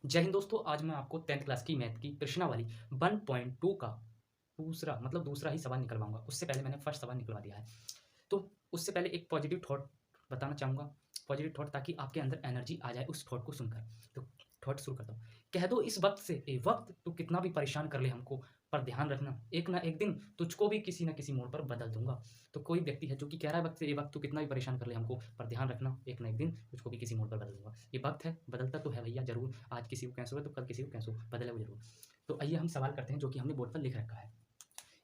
जय हिंद दोस्तों। आज मैं आपको 10th क्लास की मैथ की प्रश्नावली 1.2 का दूसरा ही सवाल निकलवाऊंगा। उससे पहले मैंने फर्स्ट सवाल निकलवा दिया है, तो उससे पहले एक पॉजिटिव थॉट बताना चाहूँगा। पॉजिटिव थॉट, ताकि आपके अंदर एनर्जी आ जाए उस थॉट को सुनकर। तो थॉट शुरू करता हूँ। कह दो इस वक्त से, ए वक्त तू कितना भी परेशान कर ले हमको, पर ध्यान रखना एक ना एक दिन तुझको भी किसी न किसी मोड़ पर बदल दूंगा। तो कोई व्यक्ति है जो कि कह रहा है वक्त से, ए वक्त तू कितना भी परेशान कर ले हमको, पर ध्यान रखना एक ना एक दिन तुझको भी किसी मोड़ पर बदल दूंगा। ये वक्त है, बदलता तो है भैया जरूर। आज किसी को कैंसर हो तो कल किसी को कैंसर बदले वो जरूर। तो आइए हम सवाल करते हैं जो कि हमने बोर्ड पर लिख रखा है।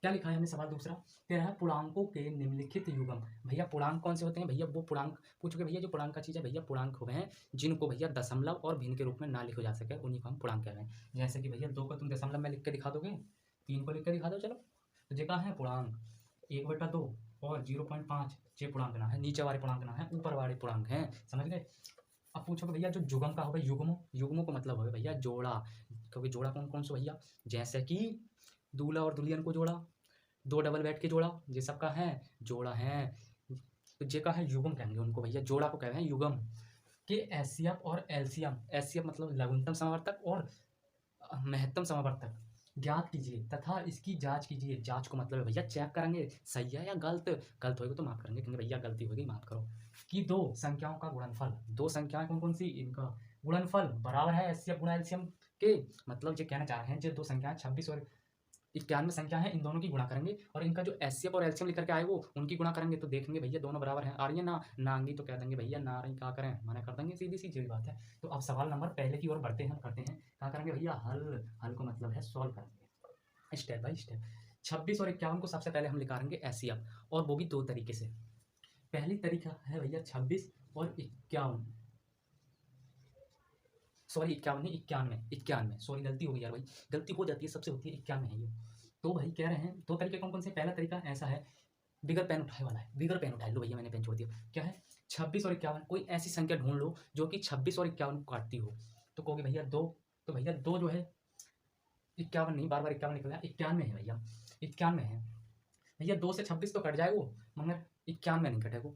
क्या लिखा है हमने सवाल दूसरा, कह रहा है पूर्णांकों के निम्नलिखित युग्म। भैया पूर्णांक कौन से होते हैं? भैया वो पूर्णांक पूछोगे भैया जो पूर्णांक का चीज़ है, भैया पूर्णांक हो गए हैं जिनको भैया दशमलव और भिन्न के रूप में ना लिखा जा सके, उन्हीं को हम पूर्णांक कह रहे हैं। जैसे कि भैया 2 को तुम दशमलव में लिख के दिखा दोगे, 3 को लिख के दिखा दो, चलो तो जे कहाँ है पूर्णांक 1/2 और 0.5 ये पूर्णांक ना है, नीचे वाले पूर्णांक ना है, ऊपर वाले पूर्णांक हैं। समझ गए? अब पूछोगे भैया जो युग्म का होगा, युग्मों का मतलब होगा भैया जोड़ा। क्योंकि जोड़ा कौन कौन सा भैया, जैसे कि दूल्हा और दुल्हन को जोड़ा, 2 डबल बेड के जोड़ा, ये सब का है जोड़ा है। तो जे का है युग्म कहेंगे उनको भैया, जोड़ा को कह रहे हैं युग्म। के एचसीएफ और एलसीएम, एचसीएफ मतलब लघुत्तम समावर्तक और महत्तम समावर्तक ज्ञात कीजिए तथा इसकी जांच कीजिए। जांच को मतलब है भैया चेक करेंगे सही है या गलत। गलत होगा तो माफ करेंगे, क्योंकि भैया गलती होगी माफ करो। कि दो संख्याओं का गुणनफल, दो संख्याएं कौन कौन सी, इनका गुणनफल बराबर है एचसीएफ गुणा एलसीएम के। मतलब ये कहना चाह रहे हैं जो दो संख्याएं 26 और 91 संख्या है, इन दोनों की गुणा करेंगे और इनका जो एचसीएफ और एलसीएम लेकर के आए वो उनकी गुणा करेंगे, तो देखेंगे भैया दोनों बराबर हैं। आ रही है ना ना आएंगी तो कह देंगे भैया ना आ रही, क्या करें मना कर देंगे, सीधी सी बात है। तो अब सवाल नंबर पहले की ओर बढ़ते हैं, करते हैं क्या करेंगे भैया, हल। हल को मतलब है सॉल्व करेंगे स्टेप बाय स्टेप। 26 और 51 को सबसे पहले हम निकालेंगे एचसीएफ, और वो भी दो तरीके से। पहली तरीका है भैया 26 और 51, सॉरी 51 नहीं 91, 91 सॉरी गलती हो गई यार भाई, गलती हो जाती है सबसे होती है, 91 है ये। तो भाई कह रहे हैं दो तरीके कौन कौन से। पहला तरीका ऐसा है, बिगर पेन उठाए वाला है, बिगर पेन उठाए लो भैया, मैंने पेन छोड़ दिया। क्या है, 26 और 51, कोई ऐसी संख्या ढूंढ लो जो कि 26 और 51 को काटती हो। तो कहोगे भैया दो, तो भैया दो जो है 51 नहीं, बार बार 51 निकल रहा है, 91 है भैया, 91 है भैया। 2 से 26 तो कट जाएगा मगर 91 नहीं कटेगा,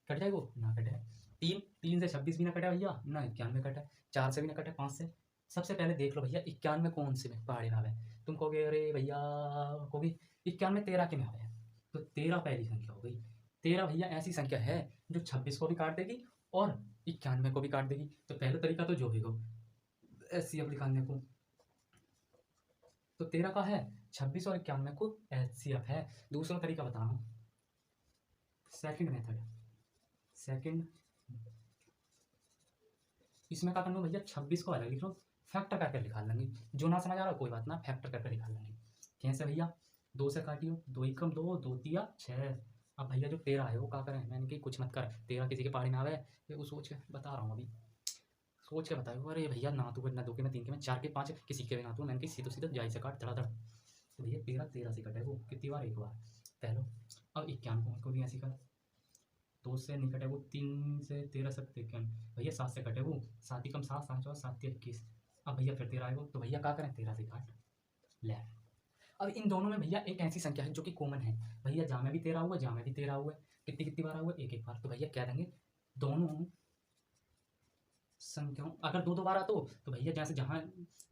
कट जाएगा ना कटे। 3 से 26 भी ना कटे भैया, ना 91 कटे। 4 से भी ना कटे, 5 से। सबसे पहले देख लो भैया 91 कौन से में पहाड़ी भाव है। तुम कहोगे अरे भैया, कहोगे 91 13 के में है, तो 13 पहली संख्या हो गई। 13 भैया ऐसी संख्या है जो 26 को भी काट देगी और 91 को भी काट देगी। तो पहला तरीका तो जो है एचसीएफ निकालने को, तो 13 का है 26 और 91 को एचसीएफ है। दूसरा तरीका बता रहा हूँ, सेकंड मेथड, सेकंड। इसमें क्या करना भैया, 26 को अलग लिख लो, फैक्टर करके निकाल लेंगे। जो ना समझ आ रहा कोई बात ना, फैक्टर करके निकाल लेंगे। कैसे भैया, 2 से काटियो, 2 एकम 2, 2 तिया 6। अब भैया जो 13 है वो क्या करें, मैंने कि कुछ मत कर, 13 किसी के पहाड़ी ना आवे, ये वो सोच के बता रहा हूँ अभी, सोच के बताओ। अरे भैया ना तू ना 2 के, मैं 3 के, मैं 4 के 5 किसी के भी ना तू, मैंने कि सीधो सीधा जाई से काट धड़ाधड़। तो भैया 13 से कटे वो कितनी बार, एक बार पहलो। अब 91 को भी ऐसी कर, 2 से नहीं कटे वो, 3 से 13 सकते क्या भैया, 7 से कटे वो, 7 ही कम 7, 7 चौदह 7 21। अब भैया फिर 13 आएगा, तो भैया क्या करें 13 से काट ले। अब इन दोनों में भैया एक ऐसी संख्या है जो कि कॉमन है भैया, जहाँ में भी 13 हुआ, जहाँ में भी 13 हुआ, कितनी कितनी बार हुआ, एक एक बार। तो भैया कह देंगे दोनों संख्याओं, अगर दो दो बार आता हो तो भैया जैसे जहाँ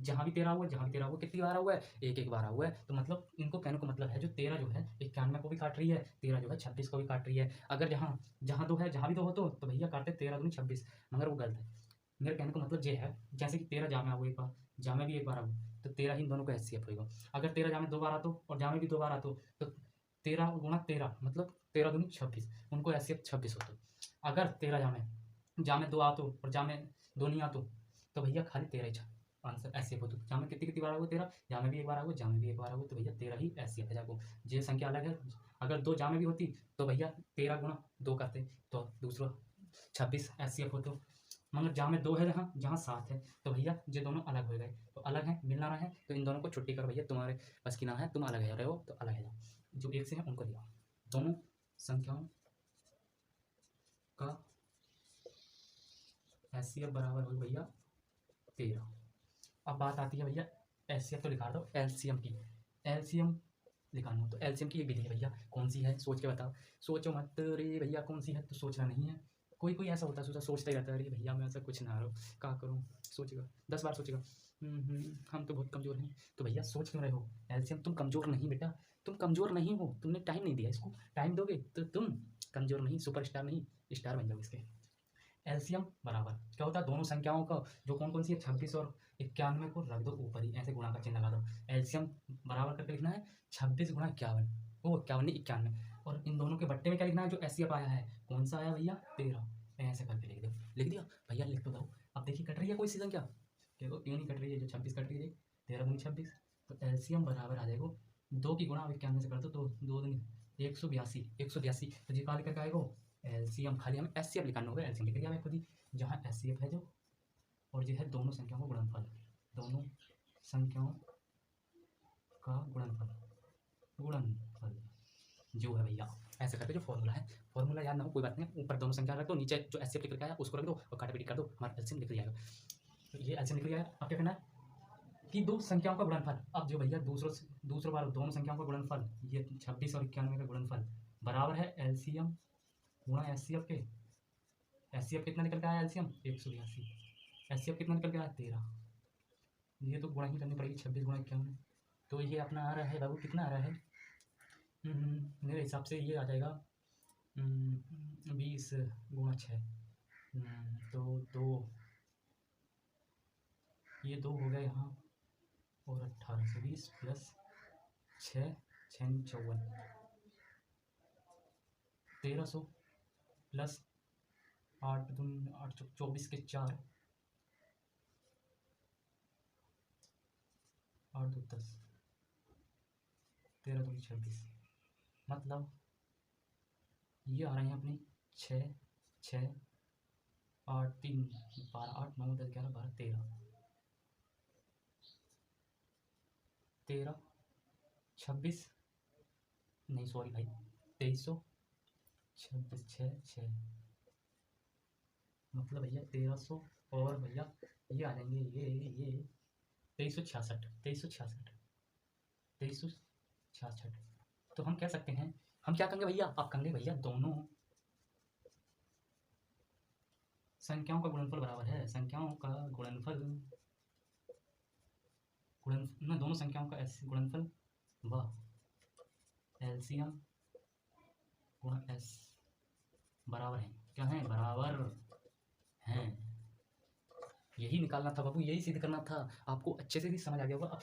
जहाँ भी 13 हुआ, जहाँ भी 13 हुआ, कितनी बार हुआ है, एक एक बार हुआ है। तो मतलब इनको कहने को मतलब है जो 13 जो है 91 को भी काट रही है, 13 जो है 26 को भी काट रही है। अगर जहाँ जहाँ दो है, जहाँ भी दो हो तो भैया काटते 13 दूनी 26, मगर वो गलत है। मेरे कहने का मतलब ये है, जैसे कि 13 जामे आओ एक बार, जामे भी एक बार आओ, तो 13 ही इन दोनों को एचसीएफ होगा। अगर 13 जामे 2 बार आतो और जामे भी 2 बार आतो, तो 13 गुणा 13 मतलब 13 दूनी 26, उनको एचसीएफ 26 होता। अगर 13 जामे जामे 2 आतो और जामे 2 नहीं आतो, तो भैया खाली 13 ही आंसर एचसीएफ होता। जामे कितनी कितनी बार आओगे 13, जामे भी एक बार आओगे, जामे भी एक बार आओगे, तो भैया 13 ही एचसीएफ है जाको। ये संख्या अलग है। अगर 2 जामे भी होती तो भैया 13 गुणा 2 करते, तो दूसरा 26 एचसीएफ होता। मगर जहाँ में 2 है, जहाँ जहाँ 7 है, तो भैया ये दोनों अलग हो गए, तो अलग है, मिलना रहा है, तो इन दोनों को छुट्टी कर भैया, तुम्हारे बस की ना है, तुम अलग है रहे हो तो अलग है जाओ। जो एक से है उनको दिया, दोनों संख्याओं का एचसीएफ बराबर हो भैया 13। अब बात आती है भैया एचसीएफ तो लिखा दो, एलसीएम की, एलसीएम लिखाना हो तो एलसीएम की एक विधि है भैया, कौन सी है सोच के बताओ। सोचो मत रे भैया कौन सी है, तो सोचना नहीं है, कोई कोई ऐसा होता है सोचता ही रहता है, अरे भैया मैं ऐसा कुछ ना हो, क्या करूँ, सोचेगा 10 बार सोचेगा, हम तो बहुत कमज़ोर हैं। तो भैया सोच क्यों रहे हो, एलसीएम तुम कमज़ोर नहीं बेटा, तुम कमज़ोर नहीं हो, तुमने टाइम नहीं दिया इसको, टाइम दोगे तो तुम कमज़ोर नहीं, सुपरस्टार नहीं, स्टार बन जाओगे इसके। एलसीएम बराबर क्या होता है, दोनों संख्याओं का जो कौन कौन सी है 26 और 91 को रख दो ऊपर ही, ऐसे गुणा का चिन्ह लगा दो। एलसीएम बराबर करके लिखना है 26 गुणा 51, वो 51 नहीं 91, और इन दोनों के बट्टे में क्या लिखना है, जो एससीएफ आया है कौन सा आया भैया 13, ऐसे करके लिख दो। लिख दिया भैया, लिख तो दो। अब देखिए कट रही है कोई सी संख्या, देखो क्यों नहीं कट रही है, जो 26 कट रही है 13 दूनी 26, तो एलसीएम बराबर आ जाएगा 2 की गुणा 91 से कर दो तो 2 दूनी 182, 182, तो जी कहाँ लेकर के आएगा एलसीएम, खाली हमें एचसीएफ लिखाना होगा, एलसीएम लिख लिया मैं खुद ही, जहाँ एचसीएफ है जो, और जो है दोनों संख्याओं का गुणनफल, दोनों संख्याओं का गुणनफल जो है भैया, ऐसे करके जो फॉर्मूला है, फॉर्मूला याद ना हो कोई बात नहीं, ऊपर दोनों संख्या रख दो, नीचे जो एचसीएफ लिख के आया उसको रख दो और काटापीटी कर दो, हमारा एलसीएम निकल जाएगा। तो ये एलसीएम निकल जाएगा। अब क्या करना है कि दो संख्याओं का गुणनफल, अब जो भैया दूसरों बार दोनों संख्याओं का गुणनफल, ये 26 और 91 का गुणनफल बराबर है एलसीएम गुणा एचसीएफ के, एचसीएफ कितना निकल के आया एलसीएम 182, एचसीएफ कितना निकल के आया 13, ये तो गुणा ही करनी पड़ेगी 26 गुणा 91, तो ये अपना आ रहा है बाबू, कितना आ रहा है, मेरे हिसाब से ये आ जाएगा 20 गुणा 6, तो 2, ये 2 हो गया यहाँ, और 1820 प्लस 6, 6 54, 1300 प्लस 8 24 के 4, 8 2 10, 13 2 26, मतलब ये आ रहे हैं अपनी 6 6 8 3 12 8 9 10 11 12 13 26, नहीं सॉरी भाई 2300 26 6 6, मतलब भैया 1300, और भैया ये आ जाएंगे ये 2366 2366 2366। तो हम कह सकते हैं, हम क्या कहेंगे भैया, आप कहेंगे भैया दोनों संख्याओं का गुणनफल बराबर है, संख्याओं का गुणनफल ना, दोनों संख्याओं का गुणनफल व एलसीएम गुणा एस बराबर है, क्या है बराबर हैं, यही निकालना था बाबू, यही सिद्ध करना था, आपको अच्छे से भी समझ आ गया होगा अब।